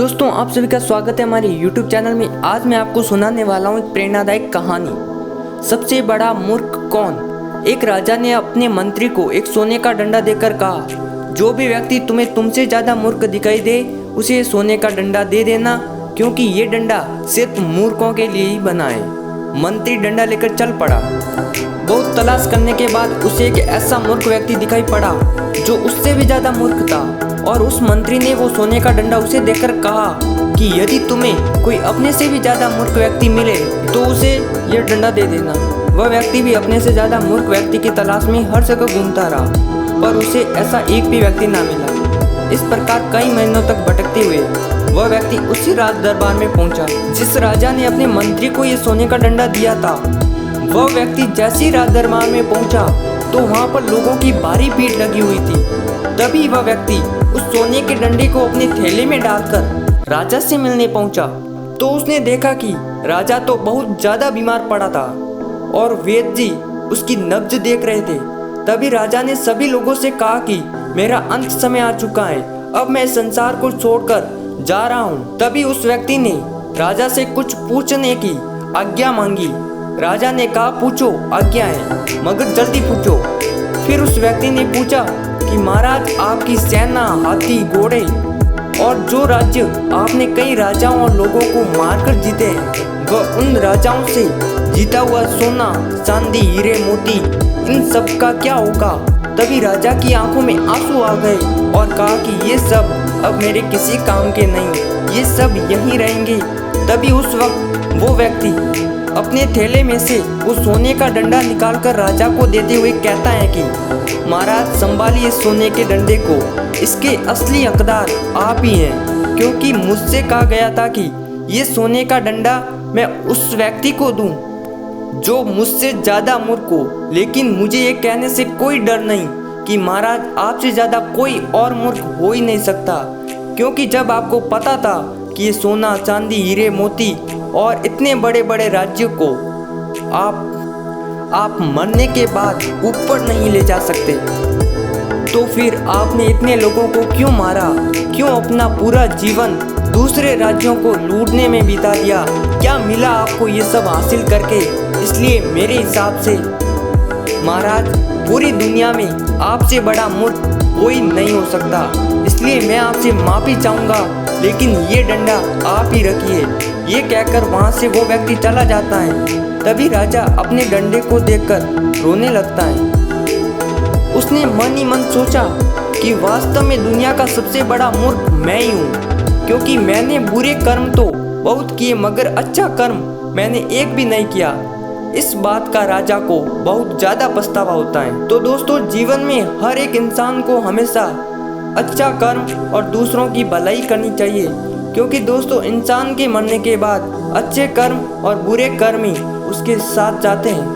दोस्तों आप सभी का स्वागत है हमारे YouTube चैनल में। आज मैं आपको सुनाने वाला हूँ एक प्रेरणादायक कहानी। सबसे बड़ा मूर्ख कौन। एक राजा ने अपने मंत्री को एक सोने का डंडा देकर कहा, जो भी व्यक्ति तुम्हें तुमसे ज़्यादा मूर्ख दिखाई दे उसे सोने का डंडा दे देना, क्योंकि ये डंडा सिर्फ मूर्खों के लिए ही बना है। मंत्री डंडा लेकर चल पड़ा। बहुत तलाश करने के बाद उसे एक ऐसा मूर्ख व्यक्ति दिखाई पड़ा जो उससे भी ज़्यादा मूर्ख था, और उस मंत्री ने वो सोने का डंडा उसे देकर कहा कि यदि तुम्हें कोई अपने से भी ज़्यादा मूर्ख व्यक्ति मिले तो उसे यह डंडा दे देना। वह व्यक्ति भी अपने से ज़्यादा मूर्ख व्यक्ति की तलाश में हर जगह घूमता रहा, पर उसे ऐसा एक भी व्यक्ति ना मिला। इस प्रकार कई महीनों तक भटकते हुए वह व्यक्ति उसी राज दरबार में पहुंचा जिस राजा ने अपने मंत्री को ये सोने का डंडा दिया था। वह व्यक्ति जैसे ही राज दरबार में पहुंचा तो वहाँ पर लोगों की भारी भीड़ लगी हुई थी। तभी वह व्यक्ति उस सोने के डंडे को अपने थैले में डालकर राजा से मिलने पहुंचा तो उसने देखा कि राजा तो बहुत ज़्यादा बीमार पड़ा था और वैद्य जी उसकी नब्ज देख रहे थे। तभी राजा ने सभी लोगों से कहा कि मेरा अंत समय आ चुका है, अब मैं संसार को छोड़कर जा रहा हूँ। तभी उस व्यक्ति ने राजा से कुछ पूछने की आज्ञा मांगी। राजा ने कहा, पूछो, आज्ञा है, मगर जल्दी पूछो। फिर उस व्यक्ति ने पूछा कि महाराज, आपकी सेना, हाथी, घोड़े और जो राज्य आपने कई राजाओं और लोगों को मारकर जीते हैं, वह उन राजाओं से जीता हुआ सोना, चांदी, हीरे, मोती, इन सब का क्या होगा। तभी राजा की आंखों में आंसू आ गए और कहा कि ये सब अब मेरे किसी काम के नहीं, ये सब यहीं रहेंगे। तभी उस वक्त वो व्यक्ति अपने थैले में से वो सोने का डंडा निकालकर राजा को देते हुए कहता है कि महाराज, संभालिए सोने के डंडे को, इसके असली हकदार आप ही हैं, क्योंकि मुझसे कहा गया था कि ये सोने का डंडा मैं उस व्यक्ति को दूं जो मुझसे ज़्यादा मूर्ख हो। लेकिन मुझे ये कहने से कोई डर नहीं कि महाराज, आपसे ज़्यादा कोई और मूर्ख हो ही नहीं सकता, क्योंकि जब आपको पता था कि ये सोना, चांदी, हीरे, मोती और इतने बड़े बड़े राज्यों को आप मरने के बाद ऊपर नहीं ले जा सकते, तो फिर आपने इतने लोगों को क्यों मारा, क्यों अपना पूरा जीवन दूसरे राज्यों को लूटने में बिता दिया। क्या मिला आपको ये सब हासिल करके। इसलिए मेरे हिसाब से महाराज, पूरी दुनिया में आपसे बड़ा मूर्ख कोई नहीं हो सकता। इसलिए मैं आपसे माफ़ी चाहूँगा, लेकिन ये डंडा आप ही रखिए। ये कहकर वहाँ से वो व्यक्ति चला जाता है। तभी राजा अपने डंडे को देखकर रोने लगता है। उसने मन ही मन सोचा कि वास्तव में दुनिया का सबसे बड़ा मूर्ख मैं ही हूँ, क्योंकि मैंने बुरे कर्म तो बहुत किए मगर अच्छा कर्म मैंने एक भी नहीं किया। इस बात का राजा को बहुत ज़्यादा पछतावा होता है। तो दोस्तों, जीवन में हर एक इंसान को हमेशा अच्छा कर्म और दूसरों की भलाई करनी चाहिए, क्योंकि दोस्तों, इंसान के मरने के बाद अच्छे कर्म और बुरे कर्म ही उसके साथ जाते हैं।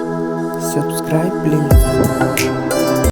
Subscribe please.